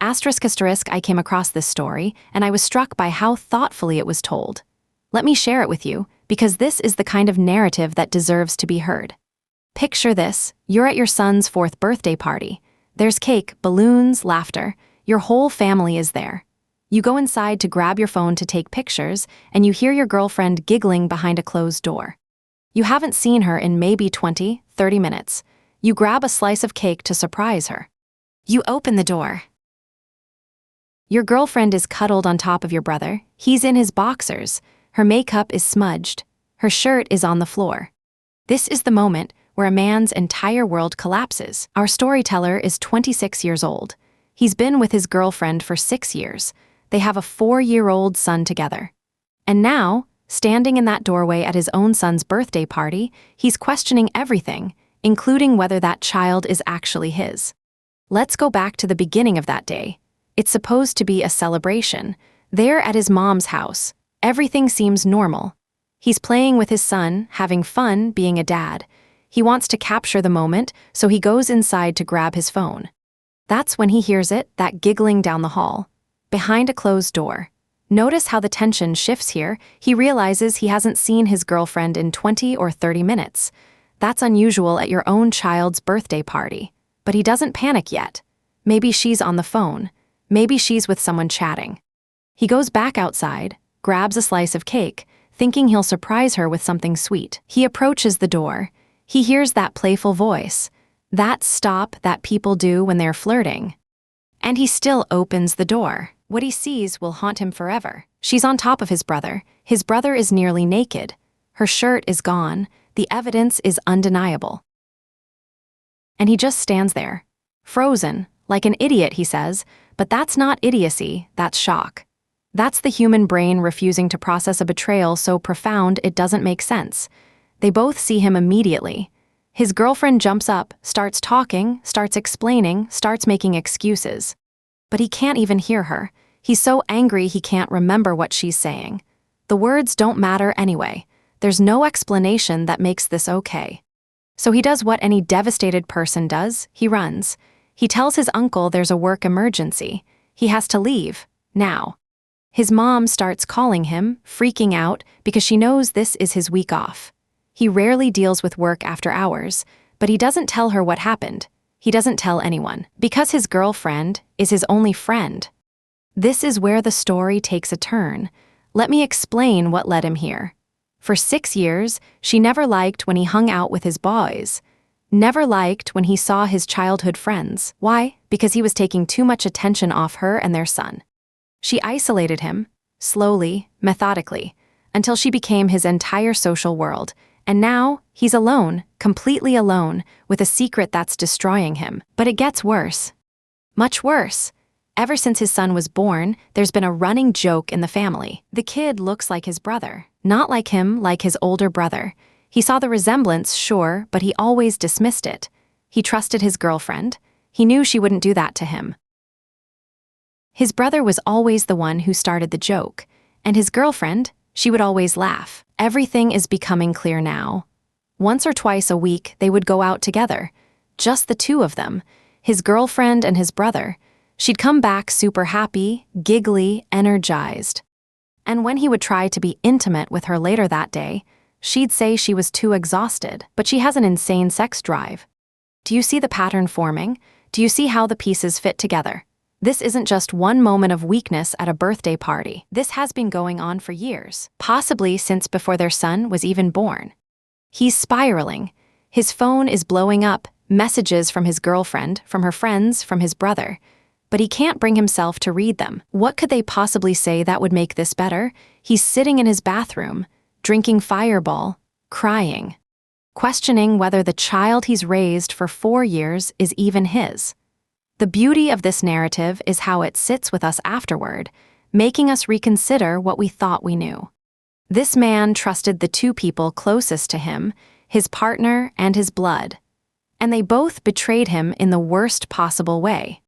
I came across this story, and I was struck by how thoughtfully it was told. Let me share it with you, because this is the kind of narrative that deserves to be heard. Picture this: you're at your son's 4th birthday party. There's cake, balloons, laughter. Your whole family is there. You go inside to grab your phone to take pictures, and you hear your girlfriend giggling behind a closed door. You haven't seen her in maybe 20, 30 minutes. You grab a slice of cake to surprise her. You open the door. Your girlfriend is cuddled on top of your brother. He's in his boxers. Her makeup is smudged. Her shirt is on the floor. This is the moment where a man's entire world collapses. Our storyteller is 26 years old. He's been with his girlfriend for 6 years. They have a 4-year-old son together. And now, standing in that doorway at his own son's birthday party, he's questioning everything, including whether that child is actually his. Let's go back to the beginning of that day. It's supposed to be a celebration. There at his mom's house, everything seems normal. He's playing with his son, having fun being a dad. He wants to capture the moment, so he goes inside to grab his phone. That's when he hears it, that giggling down the hall, behind a closed door. Notice how the tension shifts here. He realizes he hasn't seen his girlfriend in 20 or 30 minutes. That's unusual at your own child's birthday party. But he doesn't panic yet. Maybe she's on the phone. Maybe she's with someone chatting. He goes back outside, grabs a slice of cake, thinking he'll surprise her with something sweet. He approaches the door. He hears that playful voice, that stop that people do when they're flirting. And he still opens the door. What he sees will haunt him forever. She's on top of his brother. His brother is nearly naked. Her shirt is gone. The evidence is undeniable. And he just stands there, frozen, like an idiot, he says, but that's not idiocy, that's shock. That's the human brain refusing to process a betrayal so profound it doesn't make sense. They both see him immediately. His girlfriend jumps up, starts talking, starts explaining, starts making excuses. But he can't even hear her. He's so angry he can't remember what she's saying. The words don't matter anyway. There's no explanation that makes this okay. So he does what any devastated person does. He runs. He tells his uncle there's a work emergency. He has to leave, now. His mom starts calling him, freaking out, because she knows this is his week off. He rarely deals with work after hours, but he doesn't tell her what happened. He doesn't tell anyone, because his girlfriend is his only friend. This is where the story takes a turn. Let me explain what led him here. For 6 years, she never liked when he hung out with his boys. Never liked when he saw his childhood friends. Why? Because he was taking too much attention off her and their son. She isolated him, slowly, methodically, until she became his entire social world. And now, he's alone, completely alone, with a secret that's destroying him. But it gets worse. Much worse. Ever since his son was born, there's been a running joke in the family. The kid looks like his brother. Not like him, like his older brother. He saw the resemblance, sure, but he always dismissed it. He trusted his girlfriend. He knew she wouldn't do that to him. His brother was always the one who started the joke. And his girlfriend, she would always laugh. Everything is becoming clear now. Once or twice a week, they would go out together. Just the two of them, his girlfriend and his brother. She'd come back super happy, giggly, energized. And when he would try to be intimate with her later that day, she'd say she was too exhausted, but she has an insane sex drive. Do you see the pattern forming? Do you see how the pieces fit together? This isn't just one moment of weakness at a birthday party. This has been going on for years, possibly since before their son was even born. He's spiraling. His phone is blowing up, messages from his girlfriend, from her friends, from his brother. But he can't bring himself to read them. What could they possibly say that would make this better? He's sitting in his bathroom, drinking Fireball, crying, questioning whether the child he's raised for 4 years is even his. The beauty of this narrative is how it sits with us afterward, making us reconsider what we thought we knew. This man trusted the two people closest to him, his partner and his blood. And they both betrayed him in the worst possible way.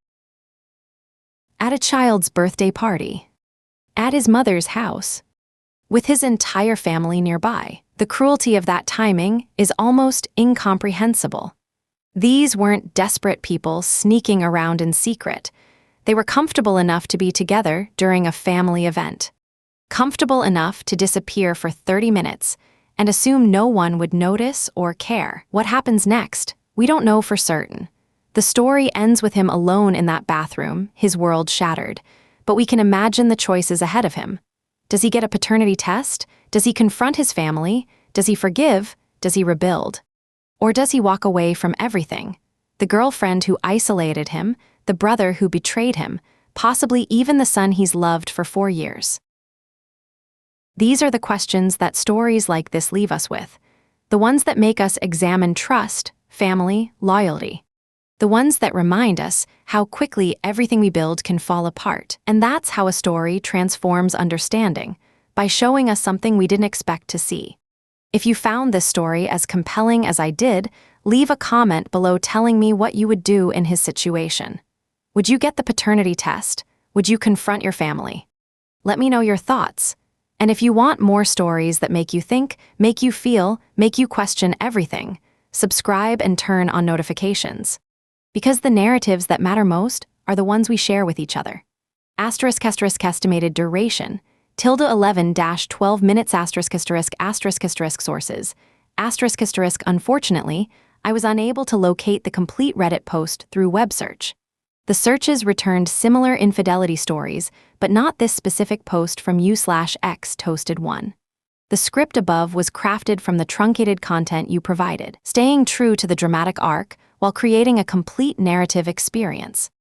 At a child's birthday party. At his mother's house. With his entire family nearby. The cruelty of that timing is almost incomprehensible. These weren't desperate people sneaking around in secret. They were comfortable enough to be together during a family event. Comfortable enough to disappear for 30 minutes and assume no one would notice or care. What happens next? We don't know for certain. The story ends with him alone in that bathroom, his world shattered. But we can imagine the choices ahead of him. Does he get a paternity test? Does he confront his family? Does he forgive? Does he rebuild? Or does he walk away from everything? The girlfriend who isolated him, the brother who betrayed him, possibly even the son he's loved for 4 years. These are the questions that stories like this leave us with. The ones that make us examine trust, family, loyalty. The ones that remind us how quickly everything we build can fall apart. And that's how a story transforms understanding, by showing us something we didn't expect to see. If you found this story as compelling as I did, leave a comment below telling me what you would do in his situation. Would you get the paternity test? Would you confront your family? Let me know your thoughts. And if you want more stories that make you think, make you feel, make you question everything, subscribe and turn on notifications. Because the narratives that matter most are the ones we share with each other. Asterisk estimated duration, ~11-12 minutes **** sources. Unfortunately, I was unable to locate the complete Reddit post through web search. The searches returned similar infidelity stories, but not this specific post from u/x toasted one. The script above was crafted from the truncated content you provided, staying true to the dramatic arc while creating a complete narrative experience.